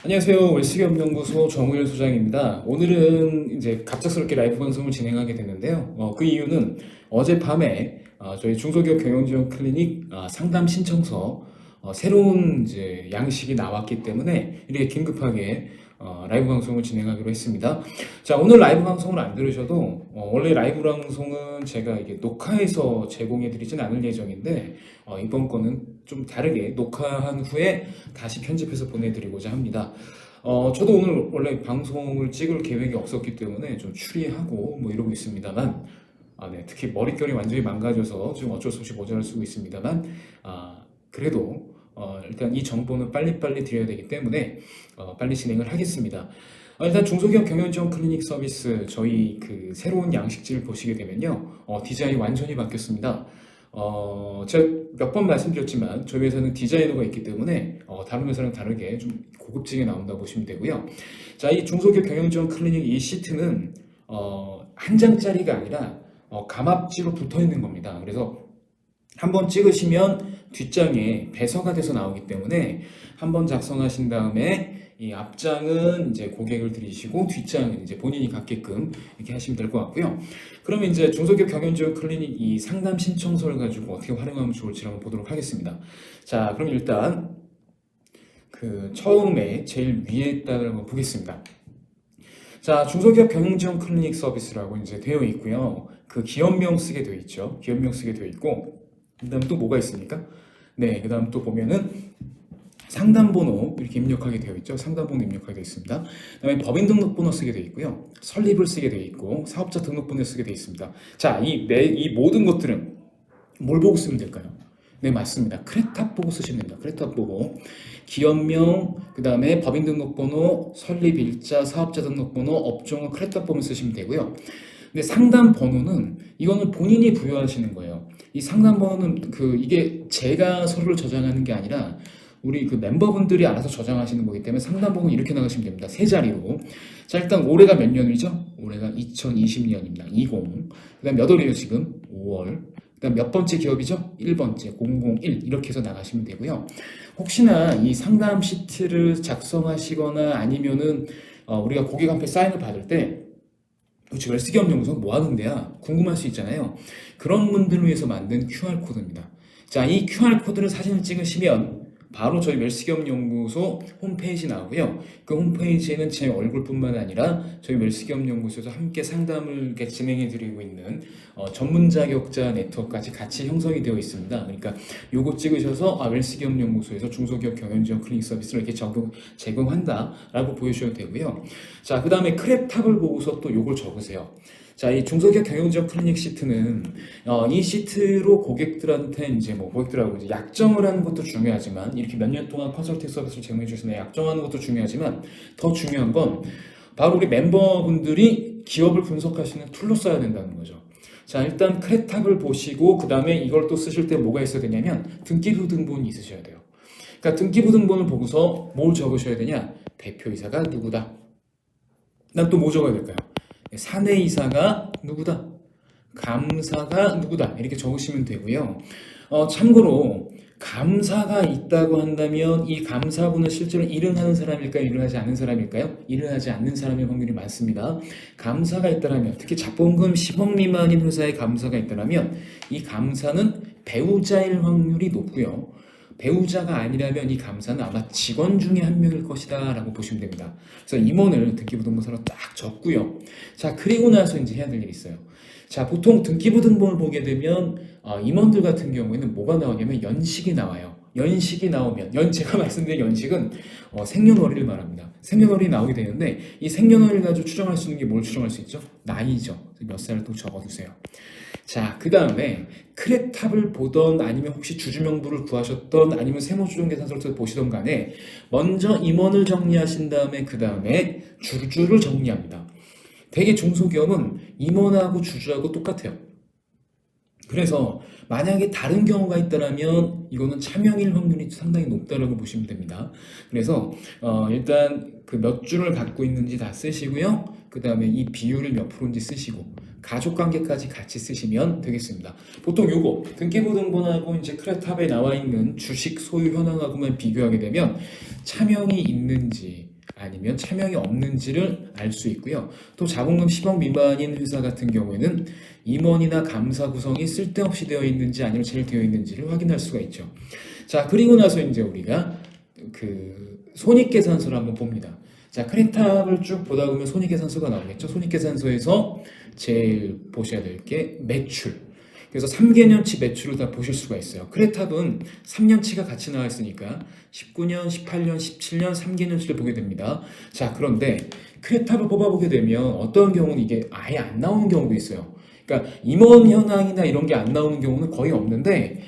안녕하세요. 웰스기업연구소 정우일 소장입니다. 오늘은 이제 갑작스럽게 라이브 방송을 진행하게 됐는데요. 그 이유는 어젯밤에 저희 중소기업 경영지원 클리닉 상담 신청서 새로운 이제 양식이 나왔기 때문에 이렇게 긴급하게 라이브 방송을 진행하기로 했습니다. 자, 오늘 라이브 방송을 안 들으셔도 원래 라이브 방송은 제가 이게 녹화해서 제공해 드리진 않을 예정인데 이번 거는 좀 다르게 녹화한 후에 다시 편집해서 보내드리고자 합니다. 저도 오늘 원래 방송을 찍을 계획이 없었기 때문에 좀 추리하고 뭐 이러고 있습니다만, 네, 특히 머릿결이 완전히 망가져서 좀 어쩔 수 없이 모자랄 수가 있습니다만, 그래도 일단 이 정보는 빨리빨리 드려야 되기 때문에 빨리 진행을 하겠습니다. 일단 중소기업 경영지원 클리닉 서비스 저희 그 새로운 양식지를 보시게 되면요, 디자인이 완전히 바뀌었습니다. 제가 몇 번 말씀드렸지만 저희 회사는 디자이너가 있기 때문에 다른 회사랑 다르게 좀 고급지게 나온다고 보시면 되고요. 자, 이 중소기업 경영지원 클리닉 이 시트는 한 장짜리가 아니라 감압지로 붙어 있는 겁니다. 그래서 한번 찍으시면 뒷장에 배서가 돼서 나오기 때문에 한번 작성하신 다음에 이 앞장은 이제 고객을 들이시고 뒷장은 이제 본인이 갖게끔 이렇게 하시면 될 것 같고요. 그러면 이제 중소기업 경영지원 클리닉 이 상담 신청서를 가지고 어떻게 활용하면 좋을지 한번 보도록 하겠습니다. 자, 그럼 일단 그 처음에 제일 위에 있다를 한번 보겠습니다. 자, 중소기업 경영지원 클리닉 서비스라고 이제 되어 있고요. 그 기업명 쓰게 되어 있죠. 기업명 쓰게 되어 있고, 그 다음 또 뭐가 있습니까? 네, 그 다음 또 보면은 상담번호 이렇게 입력하게 되어 있죠. 상담번호 입력하게 되어 있습니다. 그다음에 법인 등록번호 쓰게 되어 있고요. 설립을 쓰게 되어 있고 사업자 등록번호 쓰게 되어 있습니다. 자, 이 모든 것들은 뭘 보고 쓰면 될까요? 네, 맞습니다. 크레탑 보고 쓰시면 됩니다. 크레탑 보고 기업명, 그 다음에 법인 등록번호, 설립일자, 사업자 등록번호, 업종은 크레탑 보면 쓰시면 되고요. 근데 상담 번호는 이거는 본인이 부여하시는 거예요. 이 상담 번호는 이게 제가 서류를 저장하는 게 아니라 우리 그 멤버분들이 알아서 저장하시는 거기 때문에 상담 번호 이렇게 나가시면 됩니다. 세 자리로. 자, 일단 올해가 몇 년이죠? 올해가 2020년입니다. 20. 그다음 몇 월이에요, 지금? 5월. 그다음 몇 번째 기업이죠? 1번째 001 이렇게 해서 나가시면 되고요. 혹시나 이 상담 시트를 작성하시거나 아니면은 우리가 고객한테 사인을 받을 때 도대체 웰스기업연구소는 뭐 하는 데야? 궁금할 수 있잖아요. 그런 분들을 위해서 만든 QR코드입니다. 자, 이 QR코드를 사진을 찍으시면 바로 저희 웰스기업연구소 홈페이지 나오고요. 그 홈페이지에는 제 얼굴뿐만 아니라 저희 웰스기업연구소에서 함께 상담을 이렇게 진행해 드리고 있는 전문 자격자 네트워크까지 같이 형성이 되어 있습니다. 그러니까 요거 찍으셔서 웰스기업연구소에서 중소기업 경영지원 클리닉 서비스를 이렇게 제공한다라고 보여주셔도 되고요. 자, 그 다음에 크랩탑을 보고서 또 요걸 적으세요. 자, 이 중소기업 경영지원 클리닉 시트는 이 시트로 고객들한테 이제 뭐 고객들하고 이제 약정을 하는 것도 중요하지만 이렇게 몇 년 동안 컨설팅 서비스를 제공해 주시는 약정하는 것도 중요하지만 더 중요한 건 바로 우리 멤버분들이 기업을 분석하시는 툴로 써야 된다는 거죠. 자, 일단 크레탑을 보시고 그 다음에 이걸 또 쓰실 때 뭐가 있어야 되냐면 등기부등본이 있으셔야 돼요. 그러니까 등기부등본을 보고서 뭘 적으셔야 되냐? 대표이사가 누구다. 난 또 뭐 적어야 될까요? 사내이사가 누구다, 감사가 누구다 이렇게 적으시면 되고요. 참고로 감사가 있다고 한다면 이 감사분은 실제로 일을 하는 사람일까요? 일을 하지 않는 사람일까요? 일을 하지 않는 사람의 확률이 많습니다. 감사가 있다면 특히 자본금 10억 미만인 회사에 감사가 있다면 이 감사는 배우자일 확률이 높고요. 배우자가 아니라면 이 감사는 아마 직원 중에 한 명일 것이다 라고 보시면 됩니다. 그래서 임원을 등기부등본서로 딱 적고요. 자, 그리고 나서 이제 해야 될 일이 있어요. 자, 보통 등기부등본을 보게 되면 임원들 같은 경우에는 뭐가 나오냐면 연식이 나와요. 연식이 나오면 제가 말씀드린 연식은 생년월일을 말합니다. 생년월일이 나오게 되는데 이 생년월일 가지고 추정할 수 있는 게 뭘 추정할 수 있죠? 나이죠. 몇 살을 또 적어두세요. 자, 그 다음에 크레탑을 보던 아니면 혹시 주주명부를 구하셨던 아니면 세무조정계산서를 보시던 간에 먼저 임원을 정리하신 다음에 그 다음에 주주를 정리합니다. 대개 중소기업은 임원하고 주주하고 똑같아요. 그래서 만약에 다른 경우가 있다면 이거는 차명일 확률이 상당히 높다고 보시면 됩니다. 그래서 일단 그 몇 주를 갖고 있는지 다 쓰시고요. 그 다음에 이 비율을 몇 프로인지 쓰시고 가족관계까지 같이 쓰시면 되겠습니다. 보통 요거 등기부등본하고 이제 크레탑에 나와 있는 주식 소유 현황하고만 비교하게 되면 차명이 있는지 아니면 차명이 없는지를 알 수 있고요. 또 자본금 10억 미만인 회사 같은 경우에는 임원이나 감사 구성이 쓸데없이 되어 있는지 아니면 제일 되어 있는지를 확인할 수가 있죠. 자, 그리고 나서 이제 우리가 그 손익계산서를 한번 봅니다. 자, 크레탑을 쭉 보다 보면 손익계산서가 나오겠죠. 손익계산서에서 제일 보셔야 될 게 매출. 그래서 3개년치 매출을 다 보실 수가 있어요. 크레탑은 3년치가 같이 나와 있으니까 19년, 18년, 17년 3개년치를 보게 됩니다. 자, 그런데 크레탑을 뽑아보게 되면 어떤 경우는 이게 아예 안 나오는 경우도 있어요. 그러니까 임원 현황이나 이런 게 안 나오는 경우는 거의 없는데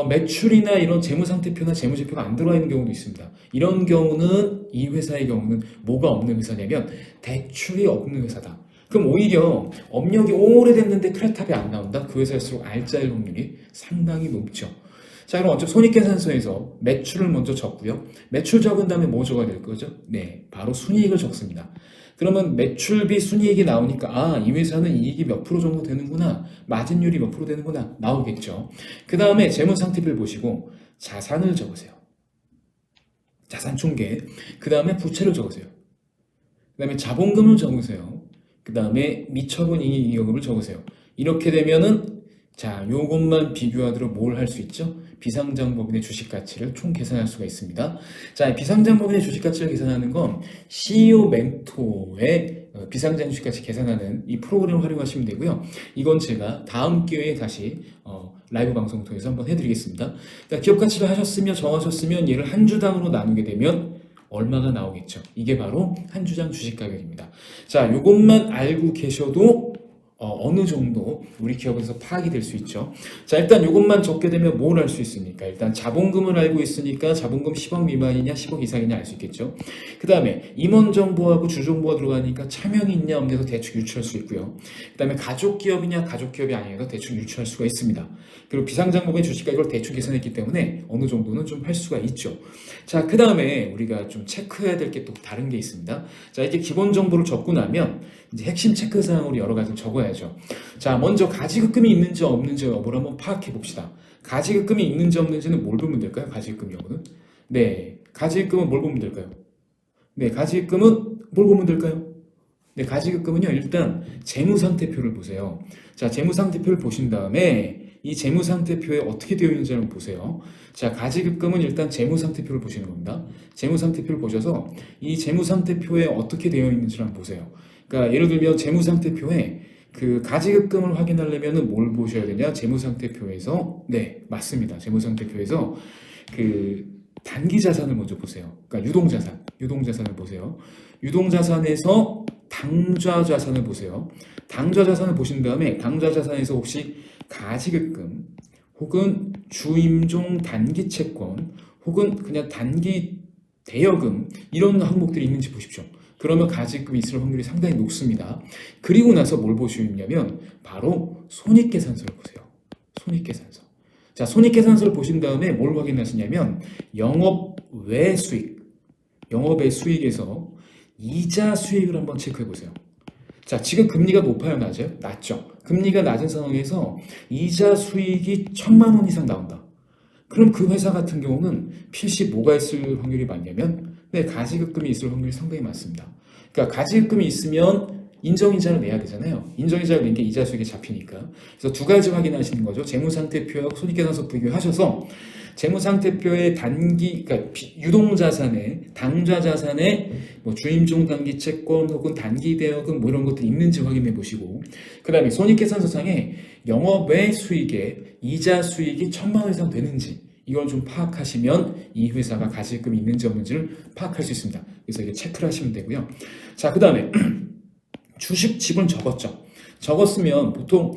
매출이나 이런 재무상태표나 재무제표가 안 들어와 있는 경우도 있습니다. 이런 경우는 이 회사의 경우는 뭐가 없는 회사냐면 대출이 없는 회사다. 그럼 오히려 업력이 오래됐는데 크레탑이 안 나온다? 그 회사일수록 알짜일 확률이 상당히 높죠. 자, 그럼 먼저 손익계산서에서 매출을 먼저 적고요. 매출 적은 다음에 뭐 적어야 될 거죠? 네, 바로 순이익을 적습니다. 그러면 매출비 순이익이 나오니까 이 회사는 이익이 몇 프로 정도 되는구나, 마진율이 몇 프로 되는구나 나오겠죠. 그 다음에 재무상태표를 보시고 자산을 적으세요. 자산 총계. 그 다음에 부채를 적으세요. 그 다음에 자본금을 적으세요. 그 다음에 미처분 이익잉여금을 적으세요. 이렇게 되면은 자, 요것만 비교하도록 뭘 할 수 있죠? 비상장법인의 주식가치를 총 계산할 수가 있습니다. 자, 비상장법인의 주식가치를 계산하는 건 CEO 멘토의 비상장 주식가치 계산하는 이 프로그램을 활용하시면 되고요. 이건 제가 다음 기회에 다시 라이브 방송을 통해서 한번 해드리겠습니다. 자, 기업가치를 하셨으면 정하셨으면 얘를 한 주당으로 나누게 되면 얼마가 나오겠죠. 이게 바로 한 주당 주식 가격입니다. 자, 요것만 알고 계셔도 어느 정도 우리 기업에서 파악이 될 수 있죠. 자, 일단 이것만 적게 되면 뭘 알 수 있습니까? 일단 자본금을 알고 있으니까 자본금 10억 미만이냐 10억 이상이냐 알 수 있겠죠. 그 다음에 임원 정보하고 주 정보가 들어가니까 차명이 있냐 없냐도 대충 유추할 수 있고요. 그 다음에 가족 기업이냐 가족 기업이 아니냐도 대충 유추할 수가 있습니다. 그리고 비상장법의 주식가 이걸 대충 계산했기 때문에 어느 정도는 좀 할 수가 있죠. 자, 그 다음에 우리가 좀 체크해야 될 게 또 다른 게 있습니다. 자, 이렇게 기본 정보를 적고 나면 이제 핵심 체크사항으로 여러 가지 적어야죠. 자, 먼저 가지급금이 있는지 없는지 여부를 한번 파악해 봅시다. 가지급금이 있는지 없는지는 뭘 보면 될까요? 가지급금 여부는? 네, 가지급금은 뭘 보면 될까요? 네, 가지급금은 뭘 보면 될까요? 네, 가지급금은요, 일단 재무상태표를 보세요. 자, 재무상태표를 보신 다음에 이 재무상태표에 어떻게 되어 있는지 한번 보세요. 자, 가지급금은 일단 재무상태표를 보시는 겁니다. 재무상태표를 보셔서 이 재무상태표에 어떻게 되어 있는지를 한번 보세요. 그러니까 예를 들면 재무상태표에 그 가지급금을 확인하려면 뭘 보셔야 되냐? 재무상태표에서 네, 맞습니다. 재무상태표에서 그 단기 자산을 먼저 보세요. 그러니까 유동자산을 보세요. 유동자산에서 당좌 자산을 보세요. 당좌 자산을 보신 다음에 당좌 자산에서 혹시 가지급금 혹은 주임종 단기 채권 혹은 그냥 단기 대여금 이런 항목들이 있는지 보십시오. 그러면 가지급이 있을 확률이 상당히 높습니다. 그리고 나서 뭘 보시냐면 바로 손익계산서를 보세요. 손익계산서. 자, 손익계산서를 보신 다음에 뭘 확인하시냐면 영업 외 수익, 영업외 수익에서 이자 수익을 한번 체크해 보세요. 자, 지금 금리가 높아요, 낮아요? 낮죠. 금리가 낮은 상황에서 이자 수익이 1,000만 원 이상 나온다. 그럼 그 회사 같은 경우는 필시 뭐가 있을 확률이 많냐면 네, 가지급금이 있을 확률이 상당히 많습니다. 그러니까 가지급금이 있으면 인정이자를 내야 되잖아요. 인정이자를 낸 게 이자 수익에 잡히니까. 그래서 두 가지 확인하시는 거죠. 재무상태표하고 손익계산서 비교하셔서 재무상태표의 단기, 그러니까 유동자산에, 당좌자산에 뭐 주임종 단기 채권 혹은 단기 대여금 뭐 이런 것들이 있는지 확인해 보시고, 그 다음에 손익계산서상에 영업외 수익에 이자 수익이 1,000만 원 이상 되는지 이걸 좀 파악하시면 이 회사가 가지급금이 있는지 없는지를 파악할 수 있습니다. 그래서 이게 체크를 하시면 되고요. 자, 그 다음에 주식 지분 적었으면 보통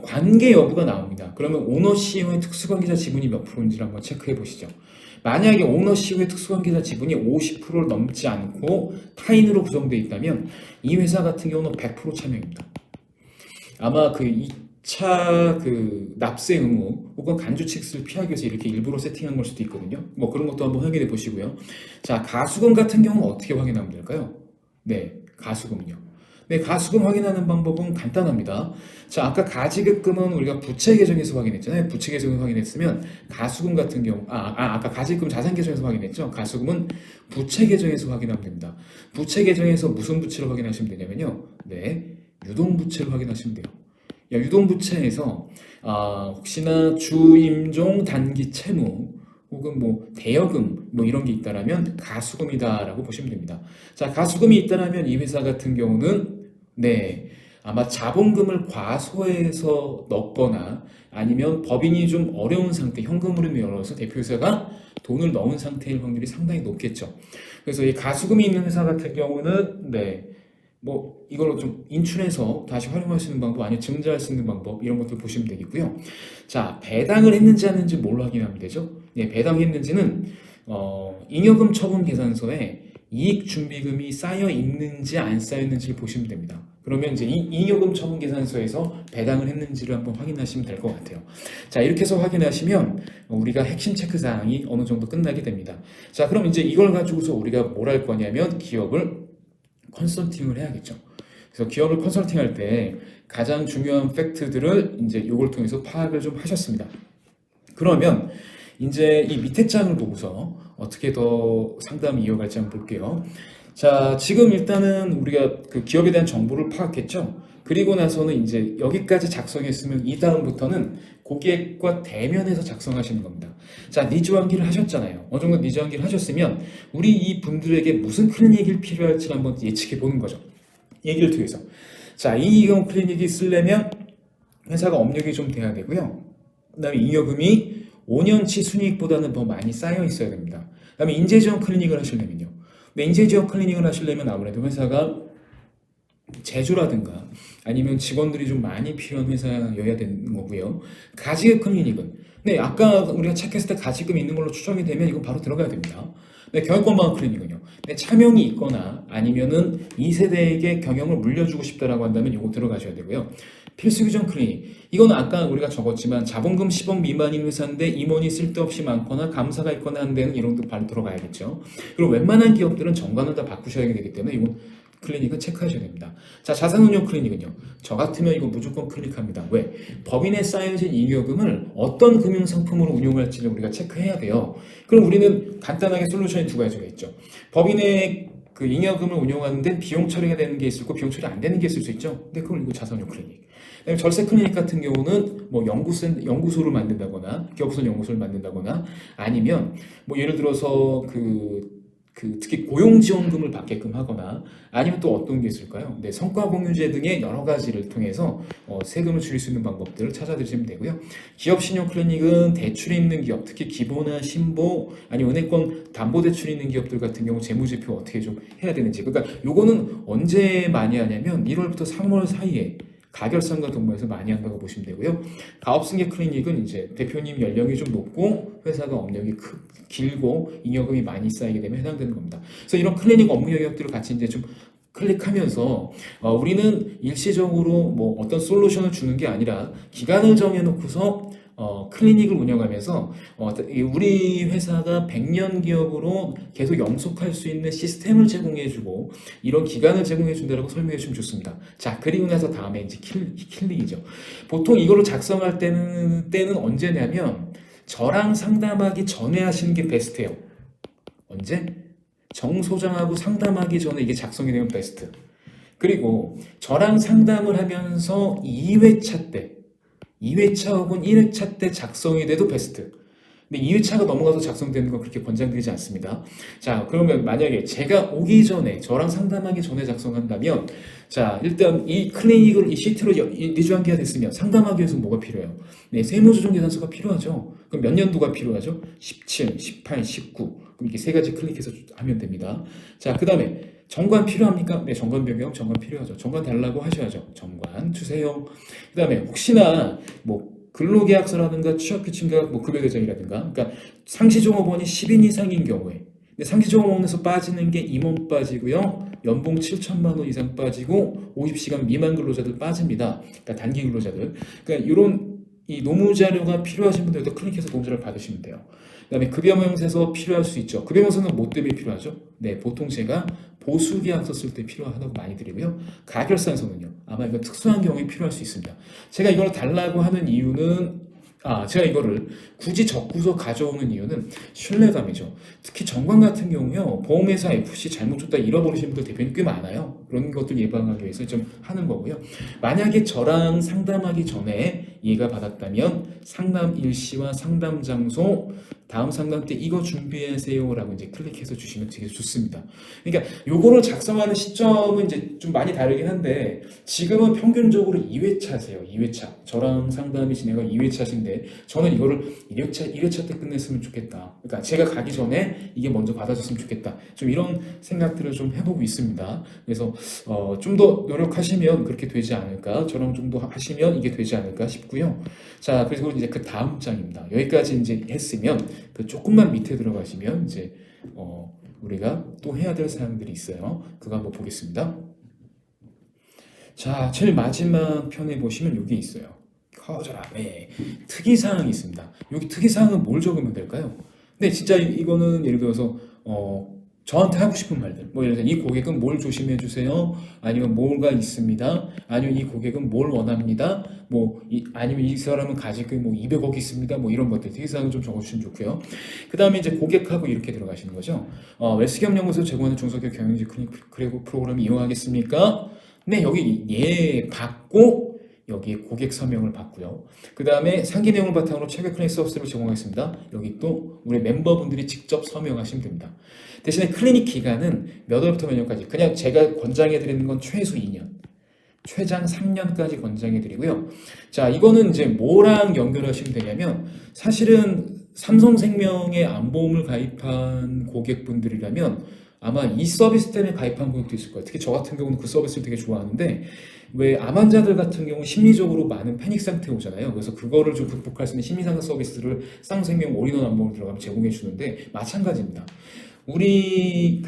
관계 여부가 나옵니다. 그러면 오너 CEO의 특수관계자 지분이 몇 프로인지를 한번 체크해 보시죠. 만약에 오너 CEO의 특수관계자 지분이 50%를 넘지 않고 타인으로 구성되어 있다면 이 회사 같은 경우는 100% 차명입니다. 아마 그 2차 그 납세 의무 혹은 간주칙스를 피하기 위해서 이렇게 일부러 세팅한 걸 수도 있거든요. 뭐 그런 것도 한번 확인해 보시고요. 자, 가수금 같은 경우는 어떻게 확인하면 될까요? 네, 가수금은요. 네, 가수금 확인하는 방법은 간단합니다. 자, 아까 가지급금은 우리가 부채 계정에서 확인했잖아요. 부채 계정에서 확인했으면 가수금 같은 경우, 아까 가지금 자산 계정에서 확인했죠. 가수금은 부채 계정에서 확인하면 됩니다. 부채 계정에서 무슨 부채를 확인하시면 되냐면요. 네, 유동부채를 확인하시면 돼요. 유동부채에서 혹시나 주임종 단기 채무 혹은 뭐 대여금 뭐 이런 게 있다라면 가수금이다라고 보시면 됩니다. 자, 가수금이 있다라면 이 회사 같은 경우는 네, 아마 자본금을 과소해서 넣거나 아니면 법인이 좀 어려운 상태, 현금 흐름이 어려워서 대표이사가 돈을 넣은 상태일 확률이 상당히 높겠죠. 그래서 이 가수금이 있는 회사 같은 경우는 네, 뭐 이걸로 좀 인출해서 다시 활용할 수 있는 방법 아니면 증자할 수 있는 방법 이런 것들 보시면 되겠고요. 자, 배당을 했는지 안 했는지 뭘로 확인하면 되죠? 네, 배당했는지는 잉여금 처분 계산서에 이익 준비금이 쌓여 있는지 안 쌓여 있는지를 보시면 됩니다. 그러면 이제 이 잉여금 처분 계산서에서 배당을 했는지를 한번 확인하시면 될 것 같아요. 자, 이렇게 해서 확인하시면 우리가 핵심 체크 사항이 어느 정도 끝나게 됩니다. 자, 그럼 이제 이걸 가지고서 우리가 뭘 할 거냐면 기업을 컨설팅을 해야겠죠. 그래서 기업을 컨설팅할 때 가장 중요한 팩트들을 이제 이걸 통해서 파악을 좀 하셨습니다. 그러면 이제 이 밑에 장을 보고서 어떻게 더 상담을 이어갈지 한번 볼게요. 자, 지금 일단은 우리가 그 기업에 대한 정보를 파악했죠. 그리고 나서는 이제 여기까지 작성했으면 이 다음부터는 고객과 대면해서 작성하시는 겁니다. 자, 니즈 환기를 하셨잖아요. 어느 정도 니즈 환기를 하셨으면 우리 이 분들에게 무슨 클리닉이 필요할지 한번 예측해 보는 거죠. 얘기를 통해서. 자, 이 경우 클리닉이 쓰려면 회사가 업력이 좀 돼야 되고요. 그다음에 잉여금이 5년치 순이익보다는 더 많이 쌓여 있어야 됩니다. 그다음에 인재지원 클리닉을 하시려면요. 근데 인재지원 클리닉을 하시려면 아무래도 회사가 제조라든가 아니면 직원들이 좀 많이 필요한 회사여야 되는 거고요. 가지급 클리닉은 네, 아까 우리가 체크했을 때 가지급이 있는 걸로 추정이 되면 이건 바로 들어가야 됩니다. 네, 경영권방어 클리닉은요. 네, 차명이 있거나 아니면은 2세대에게 경영을 물려주고 싶다라고 한다면 이거 들어가셔야 되고요. 필수 규정 클리닉. 이건 아까 우리가 적었지만 자본금 10억 미만인 회사인데 임원이 쓸데없이 많거나 감사가 있거나 한 데는 이런 것도 바로 들어가야겠죠. 그리고 웬만한 기업들은 정관을 다 바꾸셔야 되기 때문에 이건 클리닉은 체크하셔야 됩니다. 자, 자산운용 클리닉은요. 저 같으면 이거 무조건 클릭합니다. 왜? 법인에 쌓여진 잉여금을 어떤 금융상품으로 운용할지를 우리가 체크해야 돼요. 그럼 우리는 간단하게 솔루션이 두 가지가 있죠. 법인의 그 잉여금을 운용하는데 비용 처리가 되는 게 있을 거 비용 처리 안 되는 게 있을 수 있죠. 근데 그걸 이거 자산운용 클리닉. 그다음에 절세 클리닉 같은 경우는 뭐 연구소를 만든다거나 기업선 연구소를 만든다거나 아니면 뭐 예를 들어서 특히 고용지원금을 받게끔 하거나 아니면 또 어떤 게 있을까요? 네, 성과공유제 등의 여러 가지를 통해서 세금을 줄일 수 있는 방법들을 찾아드시면 되고요. 기업 신용 클리닉은 대출이 있는 기업, 특히 기보나 신보 아니면 은행권 담보 대출이 있는 기업들 같은 경우 재무제표 어떻게 좀 해야 되는지. 그러니까 요거는 언제 많이 하냐면 1월부터 3월 사이에 가결상과 근무해서 많이 한다고 보시면 되고요. 가업승계 클리닉은 이제 대표님 연령이 좀 높고 회사가 업력이 길고 잉여금이 많이 쌓이게 되면 해당되는 겁니다. 그래서 이런 클리닉 업무 영역들을 같이 이제 좀 클릭하면서 우리는 일시적으로 뭐 어떤 솔루션을 주는 게 아니라 기간을 정해놓고서 클리닉을 운영하면서 우리 회사가 100년 기업으로 계속 영속할 수 있는 시스템을 제공해주고 이런 기간을 제공해준다고 설명해주면 좋습니다. 자, 그리고 나서 다음에 이제 킬링이죠. 보통 이거를 작성할 때는 언제냐면 저랑 상담하기 전에 하시는 게 베스트예요. 언제? 정 소장하고 상담하기 전에 이게 작성이 되면 베스트. 그리고 저랑 상담을 하면서 2회차 때 2회차 혹은 1회차 때 작성이 돼도 베스트. 근데 2회차가 넘어가서 작성되는 건 그렇게 권장드리지 않습니다. 자, 그러면 만약에 제가 오기 전에 저랑 상담하기 전에 작성한다면 자, 일단 이 클리닉을 이 시트로 리주한기가 됐으면 상담하기 위해서 뭐가 필요해요? 네, 세무조정계산서가 필요하죠. 그럼 몇 년도가 필요하죠? 17, 18, 19. 그럼 이렇게 세 가지 클릭해서 하면 됩니다. 자, 그 다음에 정관 필요합니까? 네, 정관 변경, 정관 필요하죠. 정관 달라고 하셔야죠. 정관 주세요. 그 다음에 혹시나 뭐 근로계약서라든가 취업규칙과 뭐 급여대장이라든가, 그러니까 상시종업원이 10인 이상인 경우에, 근데 상시종업원에서 빠지는 게 임원 빠지고요, 연봉 7천만 원 이상 빠지고 50시간 미만 근로자들 빠집니다. 그러니까 단기 근로자들. 그러니까 이런 이 노무 자료가 필요하신 분들도 클릭해서 노무 자료를 받으시면 돼요. 그다음에 급여명세서 필요할 수 있죠. 급여명세는 뭐 때문에 필요하죠? 네, 보통 제가 보수계약서 쓸 때 필요하다고 많이 드리고요. 가결사에서는요. 아마 이거 특수한 경우에 필요할 수 있습니다. 제가 이걸 달라고 하는 이유는 제가 이거를 굳이 적고서 가져오는 이유는 신뢰감이죠. 특히 정관 같은 경우요, 보험회사 FC 잘못 줬다 잃어버리신 분들 대표님 꽤 많아요. 그런 것들 예방하기 위해서 좀 하는 거고요. 만약에 저랑 상담하기 전에 이해가 받았다면 상담 일시와 상담 장소, 다음 상담 때 이거 준비하세요라고 이제 클릭해서 주시면 되게 좋습니다. 그러니까 요거를 작성하는 시점은 이제 좀 많이 다르긴 한데 지금은 평균적으로 2회차세요. 2회차. 저랑 상담이 진행한 2회차신데 저는 이거를 1회차 때 끝냈으면 좋겠다. 그러니까 제가 가기 전에 이게 먼저 받아줬으면 좋겠다. 좀 이런 생각들을 좀 해보고 있습니다. 그래서 좀 더 노력하시면 그렇게 되지 않을까. 저랑 좀 더 하시면 이게 되지 않을까 싶고요. 자, 그리고 이제 그 다음 장입니다. 여기까지 이제 했으면 그 조금만 밑에 들어가시면 이제 우리가 또 해야 될 사항들이 있어요. 그거 한번 보겠습니다. 자, 제일 마지막 편에 보시면 여기 있어요. 커져라. 네. 특이사항이 있습니다. 여기 특이사항은 뭘 적으면 될까요? 네, 진짜 이거는 예를 들어서 저한테 하고 싶은 말들. 뭐 예를 들어서 이 고객은 뭘 조심해 주세요. 아니면 뭐가 있습니다. 아니면 이 고객은 뭘 원합니다. 아니면 이 사람은 가지고 뭐 200억 있습니다. 뭐 이런 것들 특이사항을 좀 적어주시면 좋고요. 그 다음에 이제 고객하고 이렇게 들어가시는 거죠. 웰스기업연구소 제공하는 중소기업 경영지 클리닉 프로그램 이용하겠습니까? 네, 여기 예 받고 여기에 고객 서명을 받고요. 그 다음에 상기 내용을 바탕으로 최근 클리닉 서비스를 제공하겠습니다. 여기 또 우리 멤버분들이 직접 서명하시면 됩니다. 대신에 클리닉 기간은 몇 월부터 몇 년까지 그냥 제가 권장해 드리는 건 최소 2년 최장 3년까지 권장해 드리고요. 자, 이거는 이제 뭐랑 연결하시면 되냐면 사실은 삼성생명에 암보험을 가입한 고객분들이라면 아마 이 서비스 때문에 가입한 고객도 있을 거예요. 특히 저 같은 경우는 그 서비스를 되게 좋아하는데 왜 암 환자들 같은 경우 심리적으로 많은 패닉 상태에 오잖아요. 그래서 그거를 좀 극복할 수 있는 심리상담 서비스를 쌍생명 올인원 암보험을 들어가면 제공해 주는데 마찬가지입니다. 우리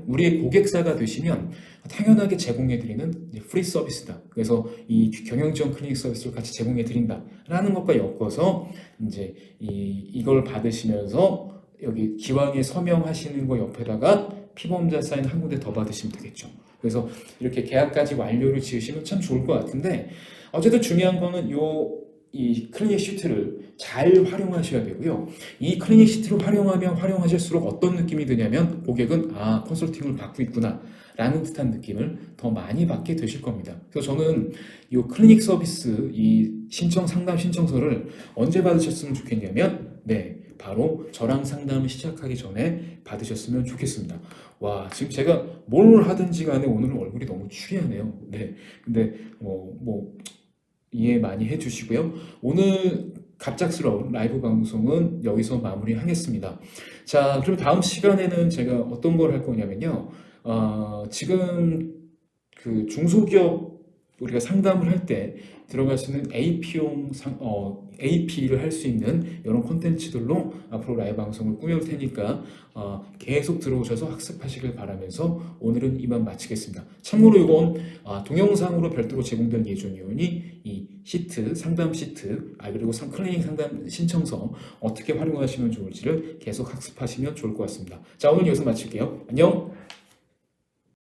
우리의 고객사가 되시면 당연하게 제공해드리는 프리 서비스다. 그래서 이 경영지원 클리닉 서비스를 같이 제공해드린다라는 것과 엮어서 이제 이걸 받으시면서 여기 기왕에 서명하시는 거 옆에다가 피보험자 사인 한 군데 더 받으시면 되겠죠. 그래서 이렇게 계약까지 완료를 지으시면 참 좋을 것 같은데 어쨌든 중요한 거는 이 클리닉 시트를 잘 활용하셔야 되고요. 이 클리닉 시트를 활용하면 활용하실수록 어떤 느낌이 드냐면 고객은 컨설팅을 받고 있구나 라는 듯한 느낌을 더 많이 받게 되실 겁니다. 그래서 저는 이 클리닉 서비스 이 상담 신청서를 언제 받으셨으면 좋겠냐면 바로 저랑 상담을 시작하기 전에 받으셨으면 좋겠습니다. 와, 지금 제가 뭘 하든지 간에 오늘은 얼굴이 너무 추리하네요. 네, 근데 이해 많이 해주시고요. 오늘 갑작스러운 라이브 방송은 여기서 마무리하겠습니다. 자, 그럼 다음 시간에는 제가 어떤 걸 할 거냐면요. 지금 그 중소기업 우리가 상담을 할 때 들어갈 수 있는 AP를 할 수 있는 이런 콘텐츠들로 앞으로 라이브 방송을 꾸밀 테니까 계속 들어오셔서 학습하시길 바라면서 오늘은 이만 마치겠습니다. 참고로 이건 동영상으로 별도로 제공될 예정이오니 이 시트, 상담 시트, 그리고 클리닉 상담 신청서 어떻게 활용하시면 좋을지를 계속 학습하시면 좋을 것 같습니다. 자, 오늘 여기서 마칠게요. 안녕!